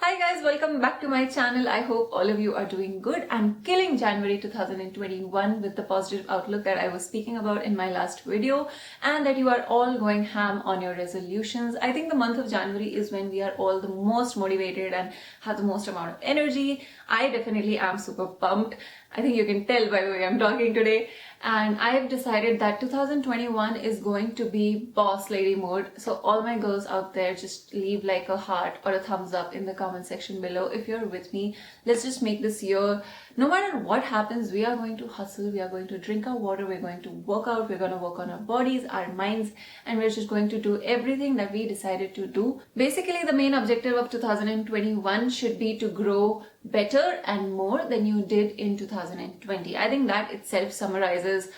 Hi guys, welcome back to my channel. I hope all of you are doing good and killing January 2021 with the positive outlook that I was speaking about in my last video, and that you are all going ham on your resolutions. I think the month of January is when we are all the most motivated and have the most amount of energy. I definitely am super pumped. I think you can tell by the way I'm talking today. And I have decided that 2021 is going to be boss lady mode. So all my girls out there, just leave like a heart or a thumbs up in the comment section below if you're with me. Let's just make this year, no matter what happens, we are going to hustle, we are going to drink our water, we're going to work out, we're going to work on our bodies, our minds, and we're just going to do everything that we decided to do. Basically, the main objective of 2021 should be to grow better and more than you did in 2020. I think that itself summarizes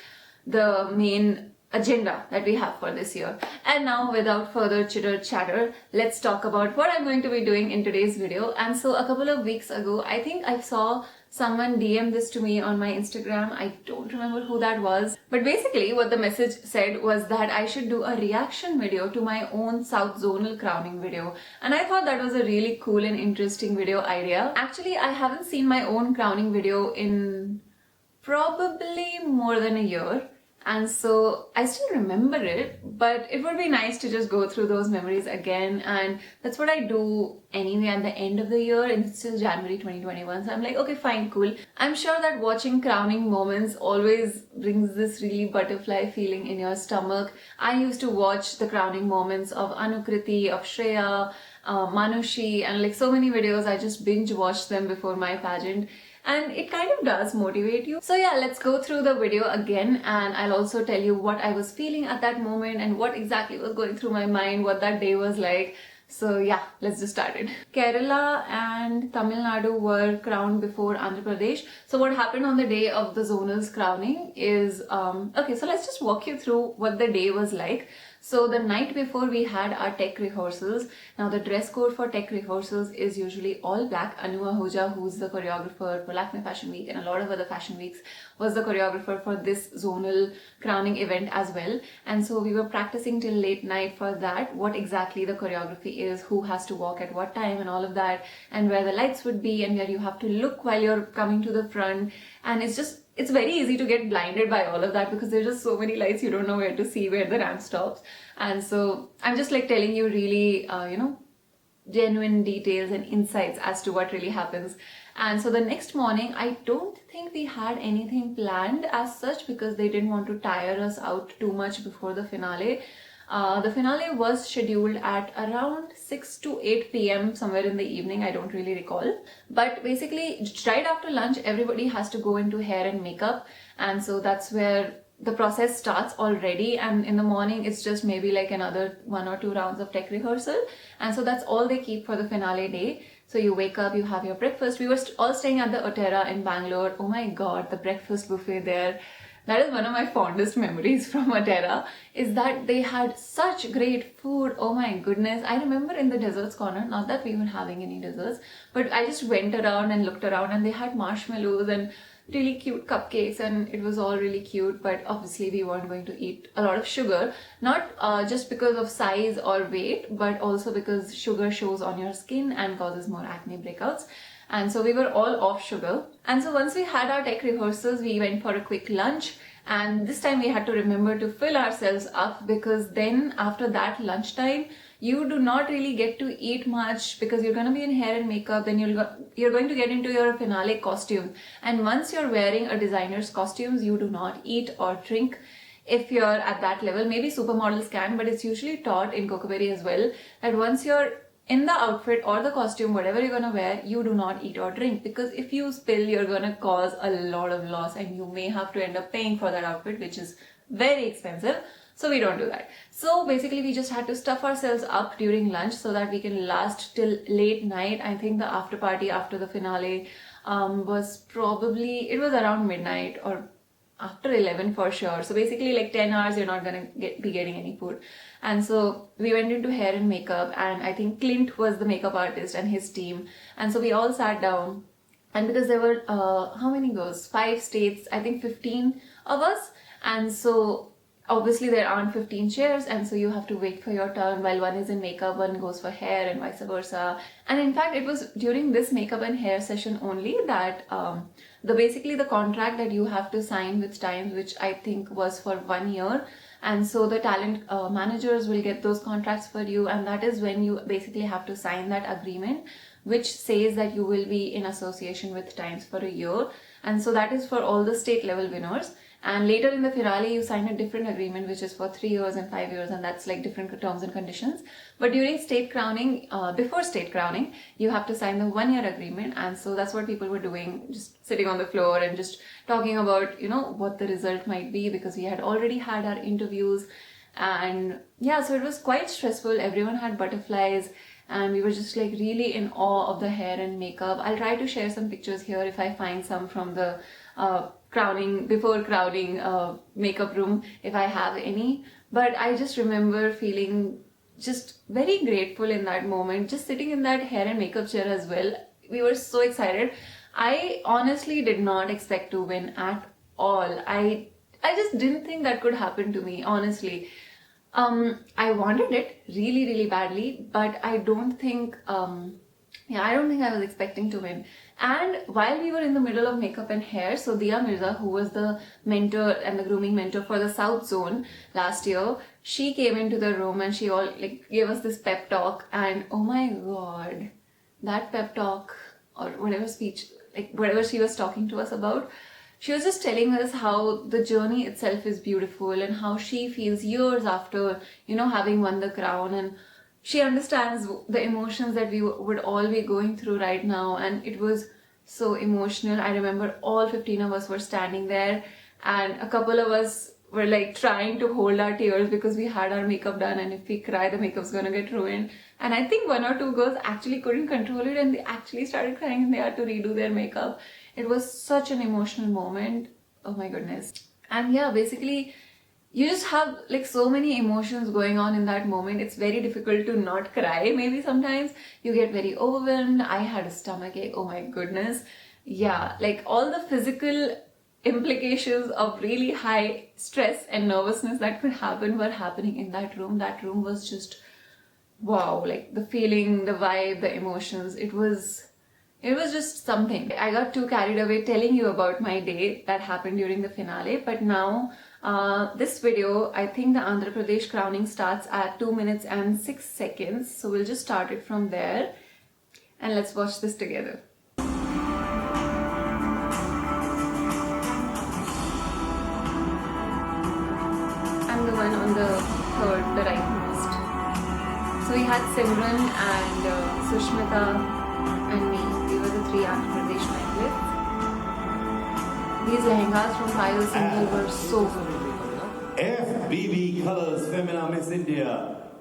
the main agenda that we have for this year. And now, without further chitter chatter, let's talk about what I'm going to be doing in today's video. And so a couple of weeks ago, I think I saw someone DM this to me on my Instagram. I don't remember who that was, but basically what the message said was that I should do a reaction video to my own South Zonal crowning video. And I thought that was a really cool and interesting video idea. Actually, I haven't seen my own crowning video in probably more than a year. And so I still remember it, but it would be nice to just go through those memories again. And that's what I do anyway at the end of the year, and it's still January 2021. So I'm like, okay, fine, cool. I'm sure that watching crowning moments always brings this really butterfly feeling in your stomach. I used to watch the crowning moments of Anukriti, of Shreya, Manushi, and like so many videos. I just binge watched them before my pageant. And it kind of does motivate you. So yeah, let's go through the video again, and I'll also tell you what I was feeling at that moment and what exactly was going through my mind, what that day was like. So yeah, let's just start it. Kerala and Tamil Nadu were crowned before Andhra Pradesh. So what happened on the day of the zonal's crowning is, okay, so let's just walk you through what the day was like. So the night before we had our tech rehearsals. Now the dress code for tech rehearsals is usually all black. Anu Ahuja, who's the choreographer for Lakme Fashion Week and a lot of other fashion weeks, was the choreographer for this zonal crowning event as well. And so we were practicing till late night for that, what exactly the choreography is, who has to walk at what time and all of that, and where the lights would be and where you have to look while you're coming to the front. And it's very easy to get blinded by all of that because there's just so many lights, you don't know where to see, where the ramp stops. And so I'm just like telling you really, genuine details and insights as to what really happens. And so the next morning, I don't think we had anything planned as such because they didn't want to tire us out too much before the finale. The finale was scheduled at around 6 to 8 p.m. somewhere in the evening. I don't really recall. But basically, right after lunch, everybody has to go into hair and makeup. And so that's where the process starts already. And in the morning, it's just maybe like another 1 or 2 rounds of tech rehearsal. And so that's all they keep for the finale day. So you wake up, you have your breakfast. We were all staying at the Otera in Bangalore. Oh my God, the breakfast buffet there. That is one of my fondest memories from Otera, is that they had such great food. Oh my goodness. I remember in the desserts corner, not that we were having any desserts, but I just went around and looked around and they had marshmallows and really cute cupcakes, and it was all really cute. But obviously we weren't going to eat a lot of sugar, not just because of size or weight, but also because sugar shows on your skin and causes more acne breakouts. And so we were all off sugar. And so once we had our tech rehearsals, we went for a quick lunch. And this time we had to remember to fill ourselves up, because then after that lunchtime, you do not really get to eat much because you're going to be in hair and makeup. Then you're going to get into your finale costume. And once you're wearing a designer's costumes, you do not eat or drink. If you're at that level, maybe supermodels can, but it's usually taught in Cocoberry as well, that once you're in the outfit or the costume, whatever you're gonna wear, you do not eat or drink, because if you spill, you're gonna cause a lot of loss and you may have to end up paying for that outfit, which is very expensive. So we don't do that. So basically we just had to stuff ourselves up during lunch so that we can last till late night. I think the after party after the finale was probably, it was around midnight or after 11 for sure. So basically like 10 hours, you're not gonna be getting any food. And so we went into hair and makeup, and I think Clint was the makeup artist and his team. And so we all sat down, and because there were, how many girls? 5 states, I think 15 of us. And so obviously there aren't 15 chairs, and so you have to wait for your turn while one is in makeup, one goes for hair, and vice versa. And in fact, it was during this makeup and hair session only that basically the contract that you have to sign with Times, which I think was for 1 year, and so the talent managers will get those contracts for you, and that is when you basically have to sign that agreement which says that you will be in association with Times for a year. And so that is for all the state level winners. And later in the finale, you sign a different agreement, which is for 3 years and 5 years, and that's like different terms and conditions. But during state crowning, before state crowning, you have to sign the 1 year agreement. And so that's what people were doing, just sitting on the floor and just talking about, what the result might be, because we had already had our interviews. And yeah, so it was quite stressful. Everyone had butterflies, and we were just like really in awe of the hair and makeup. I'll try to share some pictures here if I find some from the before crowning makeup room, if I have any. But I just remember feeling just very grateful in that moment, just sitting in that hair and makeup chair as well. We were so excited. I honestly did not expect to win at all. I just didn't think that could happen to me, honestly. I wanted it really, really badly, but I don't think I was expecting to win. And while we were in the middle of makeup and hair, so Dia Mirza, who was the mentor and the grooming mentor for the South Zone last year, she came into the room and she gave us this pep talk. And oh my god, that pep talk or whatever speech, whatever she was talking to us about, she was just telling us how the journey itself is beautiful and how she feels years after, having won the crown, and she understands the emotions that we would all be going through right now. And it was so emotional. I remember all 15 of us were standing there, and a couple of us were trying to hold our tears because we had our makeup done, and if we cry, the makeup's gonna get ruined. And I think 1 or 2 girls actually couldn't control it, and they actually started crying and they had to redo their makeup. It was such an emotional moment. Oh my goodness. And yeah, basically, you just have so many emotions going on in that moment. It's very difficult to not cry. Maybe sometimes you get very overwhelmed. I had a stomachache. Oh my goodness. Yeah, all the physical implications of really high stress and nervousness that could happen were happening in that room. That room was just wow. The feeling, the vibe, the emotions. It was just something. I got too carried away telling you about my day that happened during the finale. But now, this video, I think the Andhra Pradesh crowning starts at 2 minutes and 6 seconds. So we'll just start it from there. And let's watch this together. I'm the one on the third, the rightmost. So we had Simran and Sushmita and me. We were the 3 Andhra Pradesh finalists. These lehengas from Payal Singhal were so good. FBB Colors Femina Miss India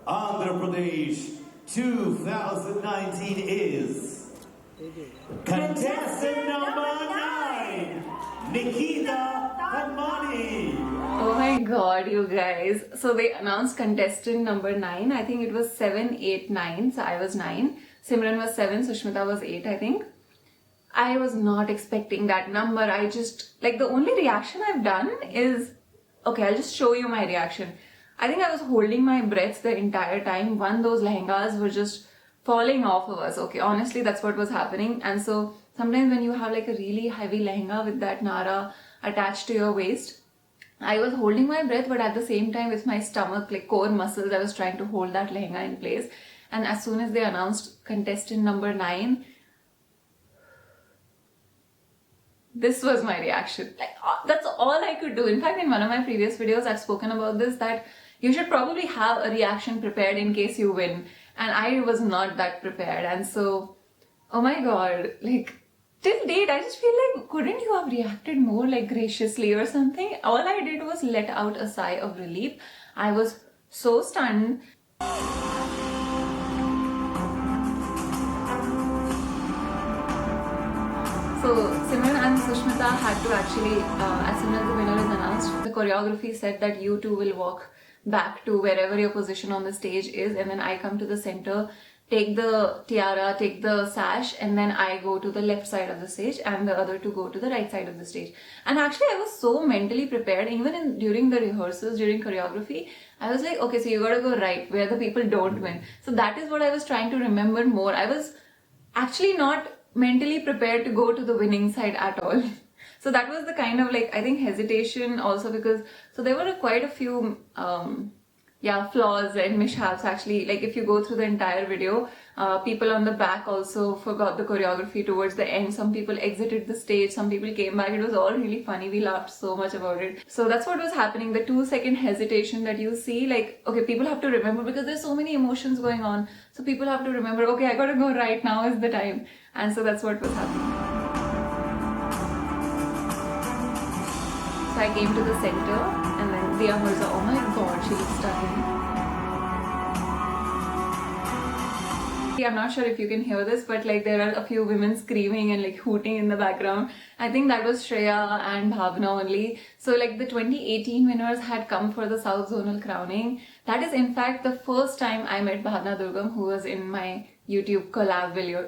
Andhra Pradesh 2019 is contestant number 9, Nikita Tanwani. Oh my god, you guys. So they announced contestant number 9. I think it was 7, 8, 9. So I was 9. Simran was 7. Sushmita was 8, I think. I was not expecting that number. I just, the only reaction I've done is, okay, I'll just show you my reaction. I think I was holding my breath the entire time. Those lehengas were just falling off of us. Okay, honestly, that's what was happening. And so sometimes when you have a really heavy lehenga with that nara attached to your waist, I was holding my breath, but at the same time with my stomach, core muscles, I was trying to hold that lehenga in place. And as soon as they announced contestant number 9, this was my reaction. That's all I could do. In fact, in one of my previous videos, I've spoken about this, that you should probably have a reaction prepared in case you win. And I was not that prepared. And so, oh my god, till date, I just feel couldn't you have reacted more graciously or something? All I did was let out a sigh of relief. I was so stunned. So Simran and Sushmita had to actually, as soon as the winner is announced, the choreography said that you two will walk back to wherever your position on the stage is, and then I come to the center take the tiara, take the sash, and then I go to the left side of the stage and the other two go to the right side of the stage. And actually I was so mentally prepared, even during the rehearsals, during choreography, I was like, okay, so you gotta go right where the people don't win. So that is what I was trying to remember more. I was actually not mentally prepared to go to the winning side at all. So that was the kind of like, I think, hesitation also, because so there were quite a few flaws and mishaps actually. Like if you go through the entire video, people on the back also forgot the choreography towards the end. Some people exited the stage, some people came back. It was all really funny. We laughed so much about it. So that's what was happening. The 2-second hesitation that you see, like, okay, people have to remember because there's so many emotions going on. So people have to remember, okay, I gotta go right now is the time. And so that's what was happening. So I came to the center and then Dia Mirza, oh my god, she looks stunning. I'm not sure if you can hear this, but like there are a few women screaming and like hooting in the background. I think that was Shreya and Bhavna only. So like the 2018 winners had come for the South Zonal crowning. That is in fact the first time I met Bhavna Durgam, who was in my YouTube collab video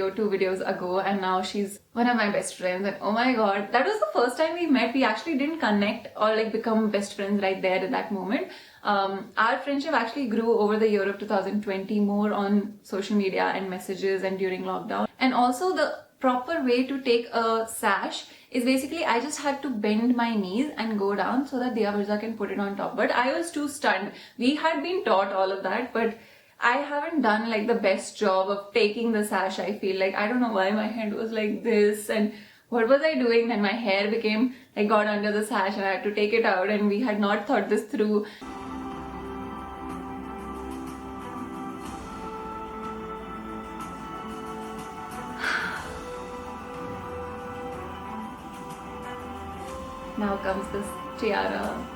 2 videos ago, and now she's one of my best friends. And oh my god, that was the first time we met. We actually didn't connect or like become best friends right there at that moment. Our friendship actually grew over the year of 2020, more on social media and messages and during lockdown. And also the proper way to take a sash is basically I just had to bend my knees and go down so that Dia Mirza can put it on top. But I was too stunned. We had been taught all of that, but I haven't done like the best job of taking the sash. I feel like I don't know why my hand was like this and what was I doing. Then my hair became, I got under the sash and I had to take it out, and we had not thought this through. Now comes this tiara.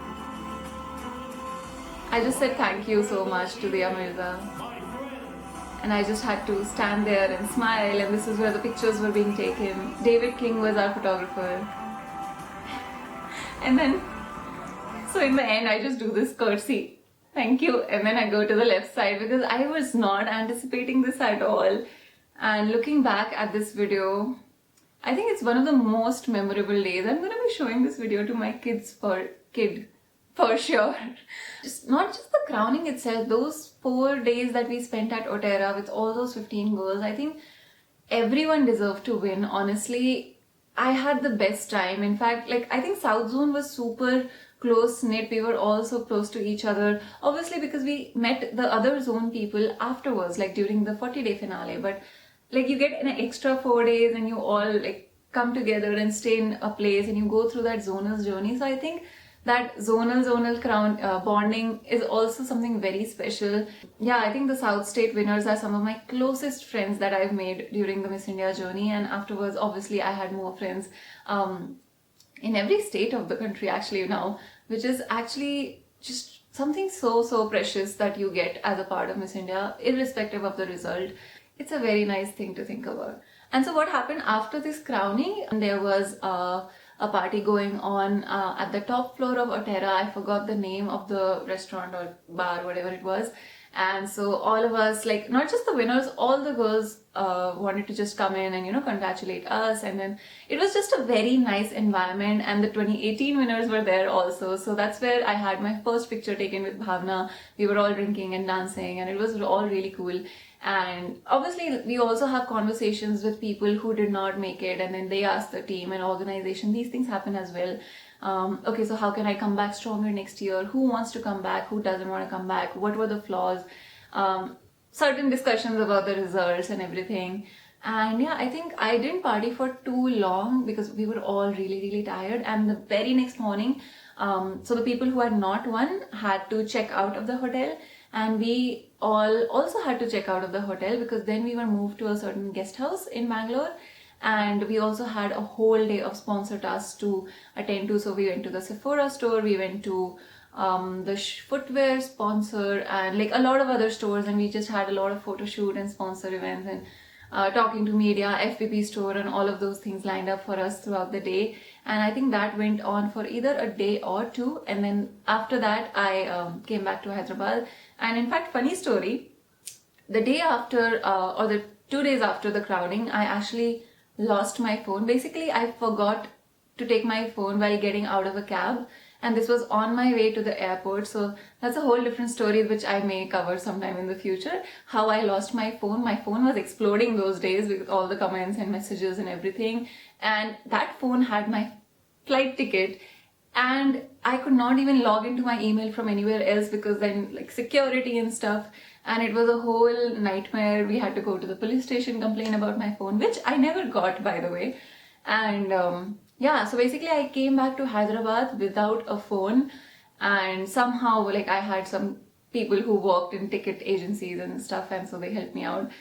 I just said thank you so much to Dia Mirza. And I just had to stand there and smile, and this is where the pictures were being taken. David King was our photographer. And then, so in the end, I just do this curtsy. Thank you. And then I go to the left side because I was not anticipating this at all. And looking back at this video, I think it's one of the most memorable days. I'm going to be showing this video to my kid for sure. Not just the crowning itself, those 4 days that we spent at Otera with all those 15 girls, I think everyone deserved to win. Honestly, I had the best time. In fact, like I think South Zone was super close knit. We were all so close to each other, obviously because we met the other zone people afterwards, like during the 40-day finale. But like you get an extra 4 days and you all like come together and stay in a place and you go through that zonal journey. So I think that zonal crown bonding is also something very special. Yeah, I think the South State winners are some of my closest friends that I've made during the Miss India journey, and afterwards obviously I had more friends in every state of the country actually now, which is actually just something so precious that you get as a part of Miss India, irrespective of the result. It's a very nice thing to think about. And so what happened after this crowning, there was a party going on at the top floor of Otera. I forgot the name of the restaurant or bar, whatever it was. And so all of us, like not just the winners, all the girls wanted to just come in and, you know, congratulate us. And then it was just a very nice environment, and the 2018 winners were there also. So that's where I had my first picture taken with Bhavna. We were all drinking and dancing, and it was all really cool. And obviously we also have conversations with people who did not make it, and then they ask the team and organization. These things happen as well. Okay, so how can I come back stronger next year? Who wants to come back? Who doesn't want to come back? What were the flaws? Certain discussions about the results and everything. And yeah, I think I didn't party for too long because we were all really tired. And the very next morning, so the people who had not won had to check out of the hotel, and we all also had to check out of the hotel because then we were moved to a certain guest house in Bangalore. And we also had a whole day of sponsor tasks to attend to. So we went to the Sephora store, we went to the footwear sponsor, and like a lot of other stores, and we just had a lot of photo shoot and sponsor events. And talking to media, FPP store, and all of those things lined up for us throughout the day. And I think that went on for either a day or two. And then after that, I came back to Hyderabad. And in fact, funny story, the day after or the 2 days after the crowding, I actually lost my phone. Basically, I forgot to take my phone while getting out of a cab, and this was on my way to the airport. So that's a whole different story which I may cover sometime in the future, how I lost my phone. My phone was exploding those days with all the comments and messages and everything, and that phone had my flight ticket, and I could not even log into my email from anywhere else because then like security and stuff, and it was a whole nightmare. We had to go to the police station, complain about my phone, which I never got, by the way. And yeah, so basically I came back to Hyderabad without a phone, and somehow like I had some people who worked in ticket agencies and stuff, and so they helped me out.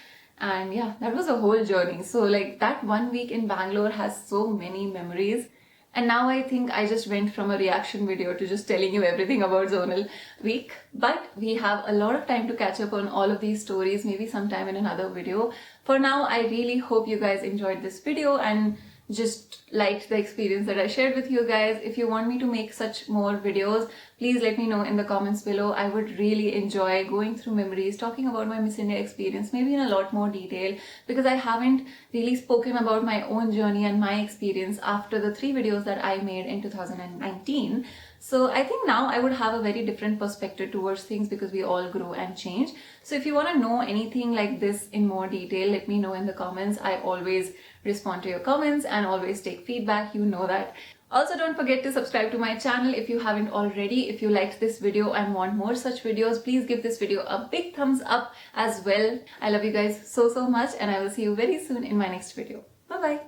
And yeah, that was a whole journey. So like that 1 week in Bangalore has so many memories. And now I think I just went from a reaction video to just telling you everything about Zonal week. But we have a lot of time to catch up on all of these stories, maybe sometime in another video. For now, I really hope you guys enjoyed this video and just liked the experience that I shared with you guys. If you want me to make such more videos, please let me know in the comments below. I would really enjoy going through memories, talking about my Miss India experience, maybe in a lot more detail, because I haven't really spoken about my own journey and my experience after the 3 videos that I made in 2019. So I think now I would have a very different perspective towards things because we all grow and change. So if you want to know anything like this in more detail, let me know in the comments. I always respond to your comments and always take feedback, you know that. Also, don't forget to subscribe to my channel if you haven't already. If you liked this video and want more such videos, please give this video a big thumbs up as well. I love you guys so much, and I will see you very soon in my next video. Bye bye.